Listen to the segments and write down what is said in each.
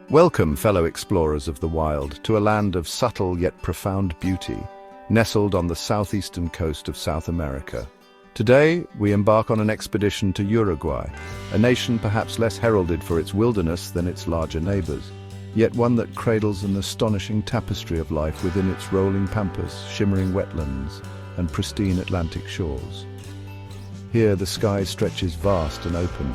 Welcome, fellow explorers of the wild, to a land of subtle yet profound beauty, nestled on the southeastern coast of South America. Today, we embark on an expedition to Uruguay, a nation perhaps less heralded for its wilderness than its larger neighbors, yet one that cradles an astonishing tapestry of life within its rolling pampas, shimmering wetlands, and pristine Atlantic shores. Here, the sky stretches vast and open,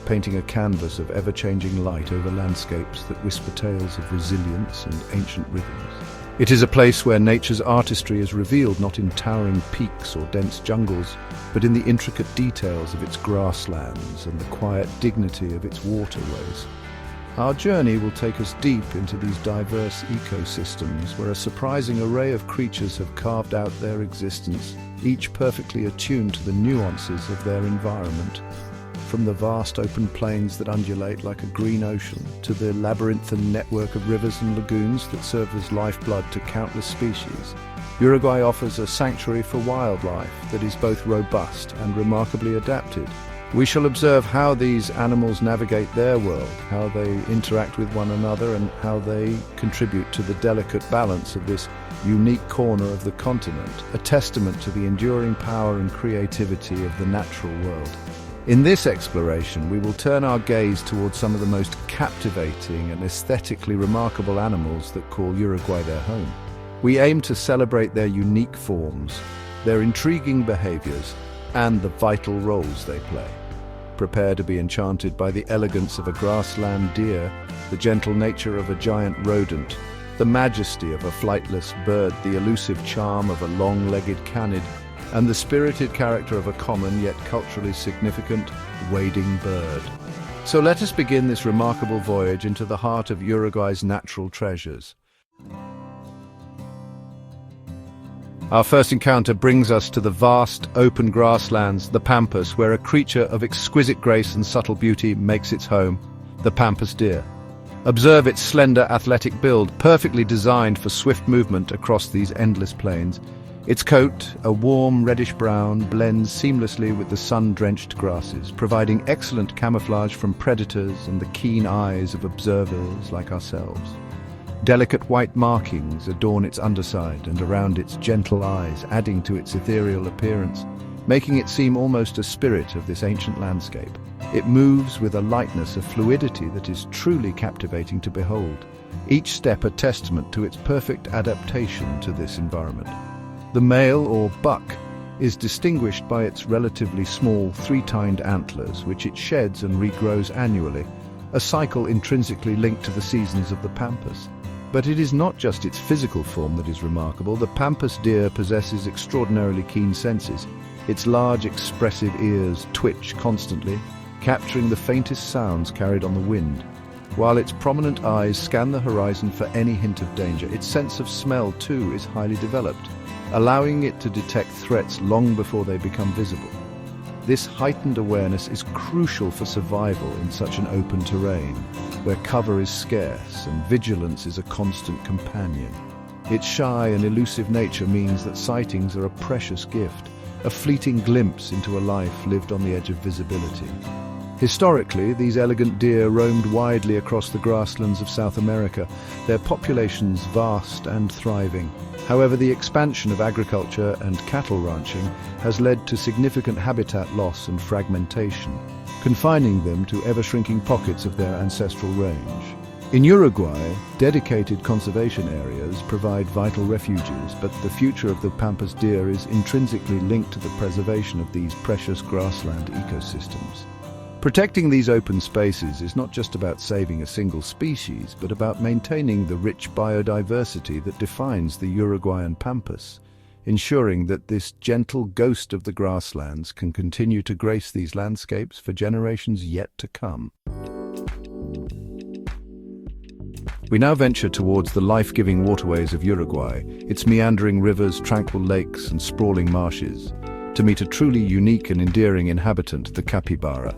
painting a canvas of ever-changing light over landscapes that whisper tales of resilience and ancient rhythms. It is a place where nature's artistry is revealed not in towering peaks or dense jungles, but in the intricate details of its grasslands and the quiet dignity of its waterways. Our journey will take us deep into these diverse ecosystems where a surprising array of creatures have carved out their existence, each perfectly attuned to the nuances of their environment. From the vast open plains that undulate like a green ocean to the labyrinthine network of rivers and lagoons that serve as lifeblood to countless species, Uruguay offers a sanctuary for wildlife that is both robust and remarkably adapted. We shall observe how these animals navigate their world, how they interact with one another, and how they contribute to the delicate balance of this unique corner of the continent, a testament to the enduring power and creativity of the natural world. In this exploration, we will turn our gaze towards some of the most captivating and aesthetically remarkable animals that call Uruguay their home. We aim to celebrate their unique forms, their intriguing behaviors, and the vital roles they play. Prepare to be enchanted by the elegance of a grassland deer, the gentle nature of a giant rodent, the majesty of a flightless bird, the elusive charm of a long-legged canid, and the spirited character of a common yet culturally significant wading bird. So let us begin this remarkable voyage into the heart of Uruguay's natural treasures. Our first encounter brings us to the vast, open grasslands, the pampas, where a creature of exquisite grace and subtle beauty makes its home, the pampas deer. Observe its slender, athletic build, perfectly designed for swift movement across these endless plains. Its coat, a warm reddish-brown, blends seamlessly with the sun-drenched grasses, providing excellent camouflage from predators and the keen eyes of observers like ourselves. Delicate white markings adorn its underside and around its gentle eyes, adding to its ethereal appearance, making it seem almost a spirit of this ancient landscape. It moves with a lightness, a fluidity that is truly captivating to behold, each step a testament to its perfect adaptation to this environment. The male, or buck, is distinguished by its relatively small three-tined antlers, which it sheds and regrows annually, a cycle intrinsically linked to the seasons of the pampas. But it is not just its physical form that is remarkable. The pampas deer possesses extraordinarily keen senses. Its large, expressive ears twitch constantly, capturing the faintest sounds carried on the wind, while its prominent eyes scan the horizon for any hint of danger. Its sense of smell, too, is highly developed, allowing it to detect threats long before they become visible. This heightened awareness is crucial for survival in such an open terrain, where cover is scarce and vigilance is a constant companion. Its shy and elusive nature means that sightings are a precious gift, a fleeting glimpse into a life lived on the edge of visibility. Historically, these elegant deer roamed widely across the grasslands of South America, their populations vast and thriving. However, the expansion of agriculture and cattle ranching has led to significant habitat loss and fragmentation, confining them to ever-shrinking pockets of their ancestral range. In Uruguay, dedicated conservation areas provide vital refuges, but the future of the pampas deer is intrinsically linked to the preservation of these precious grassland ecosystems. Protecting these open spaces is not just about saving a single species, but about maintaining the rich biodiversity that defines the Uruguayan pampas, ensuring that this gentle ghost of the grasslands can continue to grace these landscapes for generations yet to come. We now venture towards the life-giving waterways of Uruguay, its meandering rivers, tranquil lakes, and sprawling marshes, to meet a truly unique and endearing inhabitant, the capybara.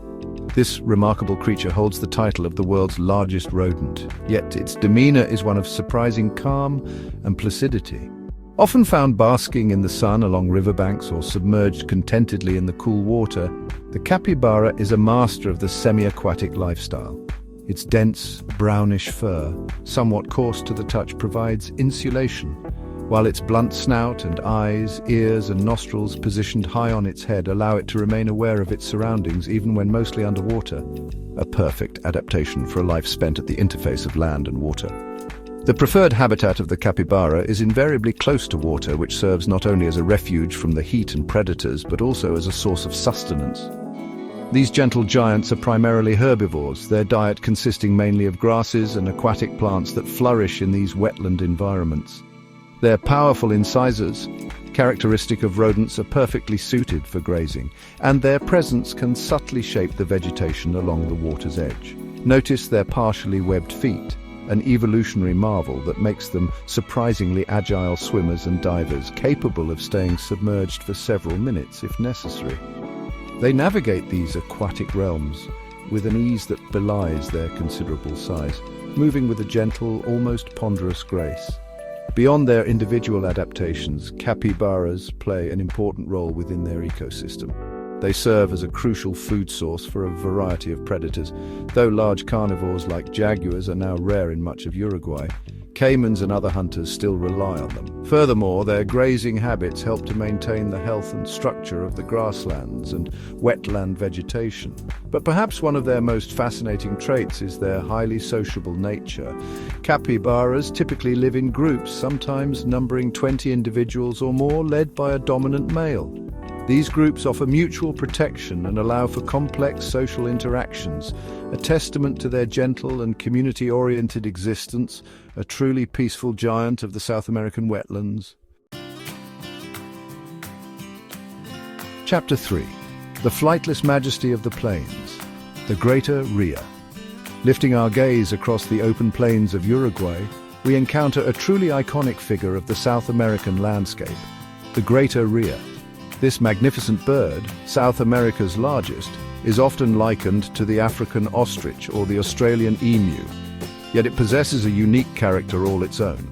This remarkable creature holds the title of the world's largest rodent, yet its demeanor is one of surprising calm and placidity. Often found basking in the sun along riverbanks or submerged contentedly in the cool water, the capybara is a master of the semi-aquatic lifestyle. Its dense, brownish fur, somewhat coarse to the touch, provides insulation, while its blunt snout and eyes, ears and nostrils positioned high on its head allow it to remain aware of its surroundings even when mostly underwater, a perfect adaptation for a life spent at the interface of land and water. The preferred habitat of the capybara is invariably close to water, which serves not only as a refuge from the heat and predators, but also as a source of sustenance. These gentle giants are primarily herbivores, their diet consisting mainly of grasses and aquatic plants that flourish in these wetland environments. They're powerful incisors, characteristic of rodents, are perfectly suited for grazing, and their presence can subtly shape the vegetation along the water's edge. Notice their partially webbed feet, an evolutionary marvel that makes them surprisingly agile swimmers and divers, capable of staying submerged for several minutes if necessary. They navigate these aquatic realms with an ease that belies their considerable size, moving with a gentle, almost ponderous grace. Beyond their individual adaptations, capybaras play an important role within their ecosystem. They serve as a crucial food source for a variety of predators. Though large carnivores like jaguars are now rare in much of Uruguay, caimans and other hunters still rely on them. Furthermore, their grazing habits help to maintain the health and structure of the grasslands and wetland vegetation. But perhaps one of their most fascinating traits is their highly sociable nature. Capybaras typically live in groups, sometimes numbering 20 individuals or more, led by a dominant male. These groups offer mutual protection and allow for complex social interactions, a testament to their gentle and community-oriented existence, a truly peaceful giant of the South American wetlands. Chapter 3. The Flightless Majesty of the Plains, the Greater Rhea. Lifting our gaze across the open plains of Uruguay, we encounter a truly iconic figure of the South American landscape, the Greater Rhea. This magnificent bird, South America's largest, is often likened to the African ostrich or the Australian emu, yet it possesses a unique character all its own.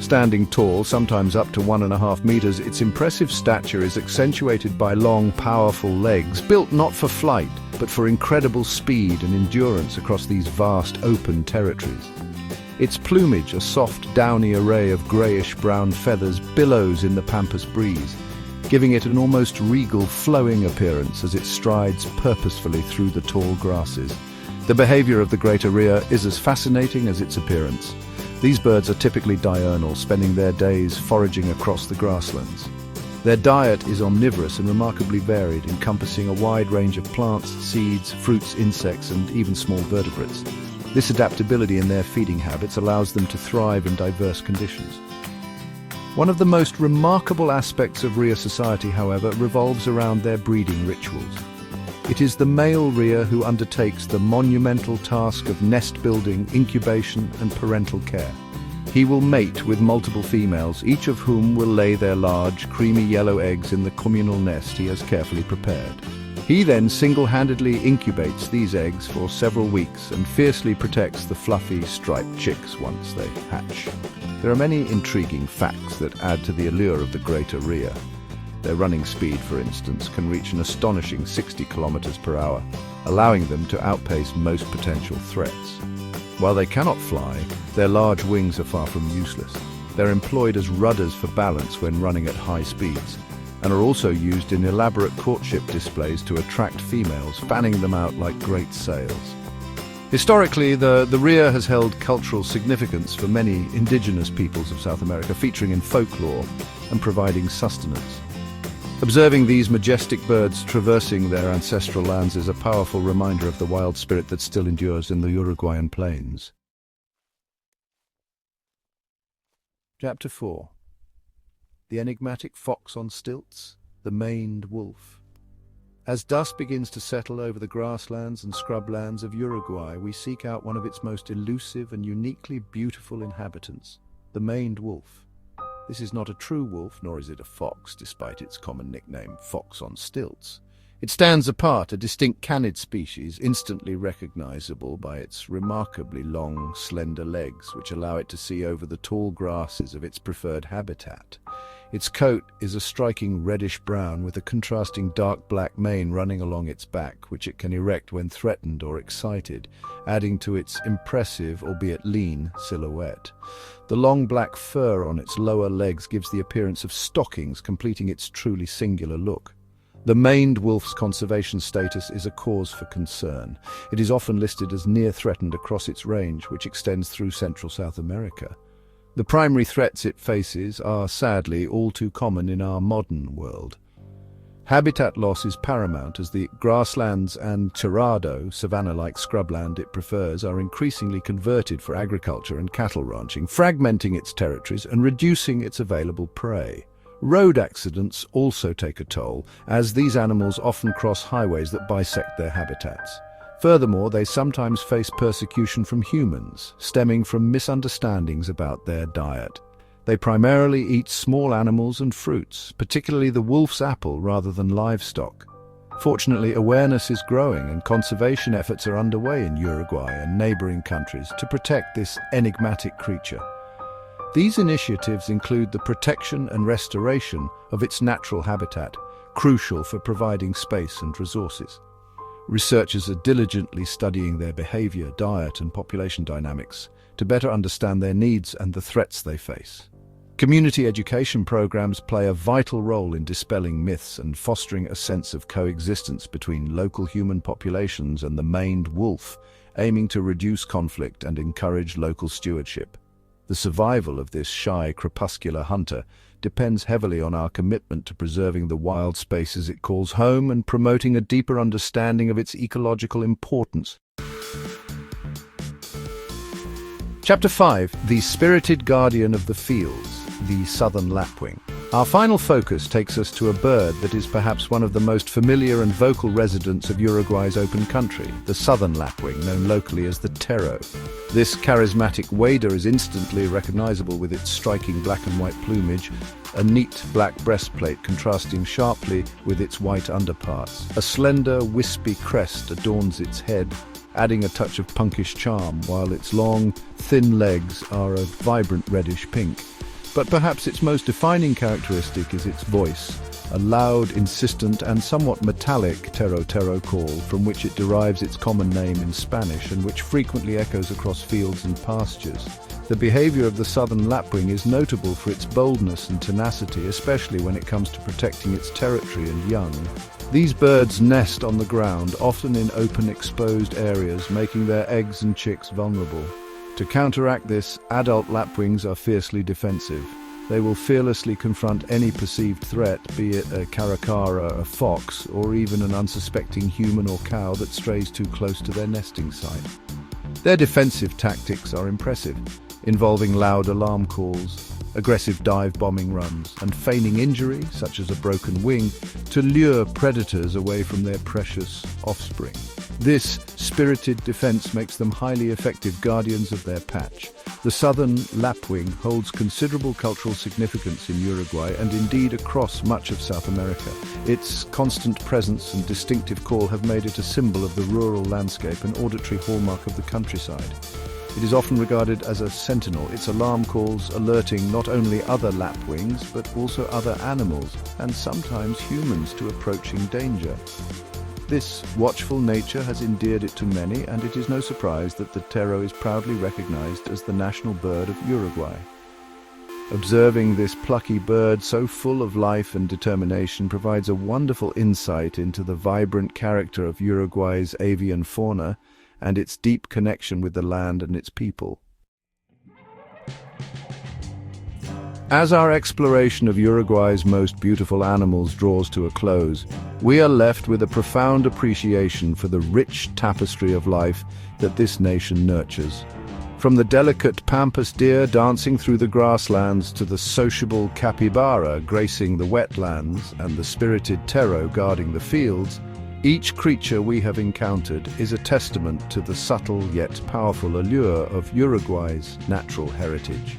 Standing tall, sometimes up to 1.5 meters, its impressive stature is accentuated by long, powerful legs, built not for flight, but for incredible speed and endurance across these vast, open territories. Its plumage, a soft, downy array of grayish-brown feathers, billows in the pampas breeze, giving it an almost regal, flowing appearance as it strides purposefully through the tall grasses. The behavior of the Greater Rhea is as fascinating as its appearance. These birds are typically diurnal, spending their days foraging across the grasslands. Their diet is omnivorous and remarkably varied, encompassing a wide range of plants, seeds, fruits, insects, and even small vertebrates. This adaptability in their feeding habits allows them to thrive in diverse conditions. One of the most remarkable aspects of Rhea society, however, revolves around their breeding rituals. It is the male Rhea who undertakes the monumental task of nest building, incubation, and parental care. He will mate with multiple females, each of whom will lay their large, creamy yellow eggs in the communal nest he has carefully prepared. He then single-handedly incubates these eggs for several weeks and fiercely protects the fluffy, striped chicks once they hatch. There are many intriguing facts that add to the allure of the Greater Rhea. Their running speed, for instance, can reach an astonishing 60 kilometers per hour, allowing them to outpace most potential threats. While they cannot fly, their large wings are far from useless. They're employed as rudders for balance when running at high speeds, and are also used in elaborate courtship displays to attract females, fanning them out like great sails. Historically, the Rhea has held cultural significance for many indigenous peoples of South America, featuring in folklore and providing sustenance. Observing these majestic birds traversing their ancestral lands is a powerful reminder of the wild spirit that still endures in the Uruguayan plains. Chapter 4. The enigmatic fox on stilts, the maned wolf. As dusk begins to settle over the grasslands and scrublands of Uruguay, we seek out one of its most elusive and uniquely beautiful inhabitants, the maned wolf. This is not a true wolf, nor is it a fox, despite its common nickname, fox on stilts. It stands apart, a distinct canid species, instantly recognizable by its remarkably long, slender legs, which allow it to see over the tall grasses of its preferred habitat. Its coat is a striking reddish-brown with a contrasting dark black mane running along its back, which it can erect when threatened or excited, adding to its impressive, albeit lean, silhouette. The long black fur on its lower legs gives the appearance of stockings, completing its truly singular look. The maned wolf's conservation status is a cause for concern. It is often listed as near threatened across its range, which extends through Central South America. The primary threats it faces are, sadly, all too common in our modern world. Habitat loss is paramount as the grasslands and cerrado, savanna-like scrubland it prefers, are increasingly converted for agriculture and cattle ranching, fragmenting its territories and reducing its available prey. Road accidents also take a toll, as these animals often cross highways that bisect their habitats. Furthermore, they sometimes face persecution from humans, stemming from misunderstandings about their diet. They primarily eat small animals and fruits, particularly the wolf's apple rather than livestock. Fortunately, awareness is growing and conservation efforts are underway in Uruguay and neighboring countries to protect this enigmatic creature. These initiatives include the protection and restoration of its natural habitat, crucial for providing space and resources. Researchers are diligently studying their behavior, diet, and population dynamics to better understand their needs and the threats they face. Community education programs play a vital role in dispelling myths and fostering a sense of coexistence between local human populations and the maned wolf, aiming to reduce conflict and encourage local stewardship. The survival of this shy, crepuscular hunter depends heavily on our commitment to preserving the wild spaces it calls home and promoting a deeper understanding of its ecological importance. Chapter 5. The Spirited Guardian of the Fields, the Southern Lapwing. Our final focus takes us to a bird that is perhaps one of the most familiar and vocal residents of Uruguay's open country, the southern lapwing, known locally as the tero. This charismatic wader is instantly recognizable with its striking black and white plumage, a neat black breastplate contrasting sharply with its white underparts. A slender, wispy crest adorns its head, adding a touch of punkish charm, while its long, thin legs are a vibrant reddish pink. But perhaps its most defining characteristic is its voice, a loud, insistent, and somewhat metallic tero-tero call from which it derives its common name in Spanish and which frequently echoes across fields and pastures. The behavior of the southern lapwing is notable for its boldness and tenacity, especially when it comes to protecting its territory and young. These birds nest on the ground, often in open, exposed areas, making their eggs and chicks vulnerable. To counteract this, adult lapwings are fiercely defensive. They will fearlessly confront any perceived threat, be it a caracara, a fox, or even an unsuspecting human or cow that strays too close to their nesting site. Their defensive tactics are impressive, involving loud alarm calls, aggressive dive-bombing runs, and feigning injury, such as a broken wing, to lure predators away from their precious offspring. This spirited defense makes them highly effective guardians of their patch. The southern lapwing holds considerable cultural significance in Uruguay and indeed across much of South America. Its constant presence and distinctive call have made it a symbol of the rural landscape and auditory hallmark of the countryside. It is often regarded as a sentinel, its alarm calls alerting not only other lapwings but also other animals and sometimes humans to approaching danger. This watchful nature has endeared it to many, and it is no surprise that the tero is proudly recognized as the national bird of Uruguay. Observing this plucky bird so full of life and determination provides a wonderful insight into the vibrant character of Uruguay's avian fauna and its deep connection with the land and its people. As our exploration of Uruguay's most beautiful animals draws to a close, we are left with a profound appreciation for the rich tapestry of life that this nation nurtures. From the delicate pampas deer dancing through the grasslands to the sociable capybara gracing the wetlands and the spirited tero guarding the fields, each creature we have encountered is a testament to the subtle yet powerful allure of Uruguay's natural heritage.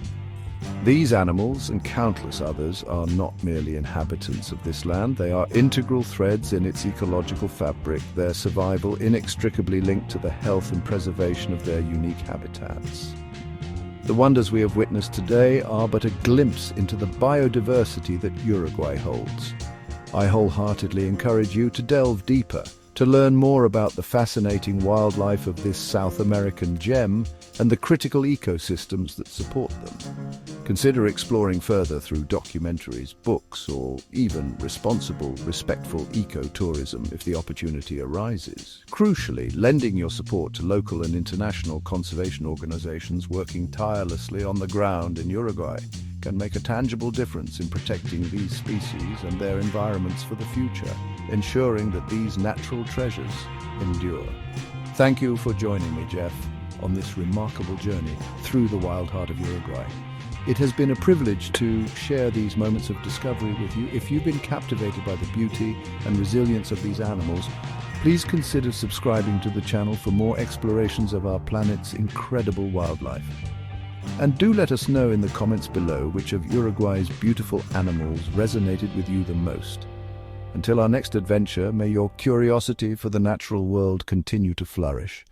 These animals and countless others are not merely inhabitants of this land, they are integral threads in its ecological fabric, their survival inextricably linked to the health and preservation of their unique habitats. The wonders we have witnessed today are but a glimpse into the biodiversity that Uruguay holds. I wholeheartedly encourage you to delve deeper, to learn more about the fascinating wildlife of this South American gem and the critical ecosystems that support them. Consider exploring further through documentaries, books, or even responsible, respectful ecotourism if the opportunity arises. Crucially, lending your support to local and international conservation organizations working tirelessly on the ground in Uruguay can make a tangible difference in protecting these species and their environments for the future, ensuring that these natural treasures endure. Thank you for joining me, Jeff, on this remarkable journey through the wild heart of Uruguay. It has been a privilege to share these moments of discovery with you. If you've been captivated by the beauty and resilience of these animals, please consider subscribing to the channel for more explorations of our planet's incredible wildlife. And do let us know in the comments below which of Uruguay's beautiful animals resonated with you the most. Until our next adventure, may your curiosity for the natural world continue to flourish.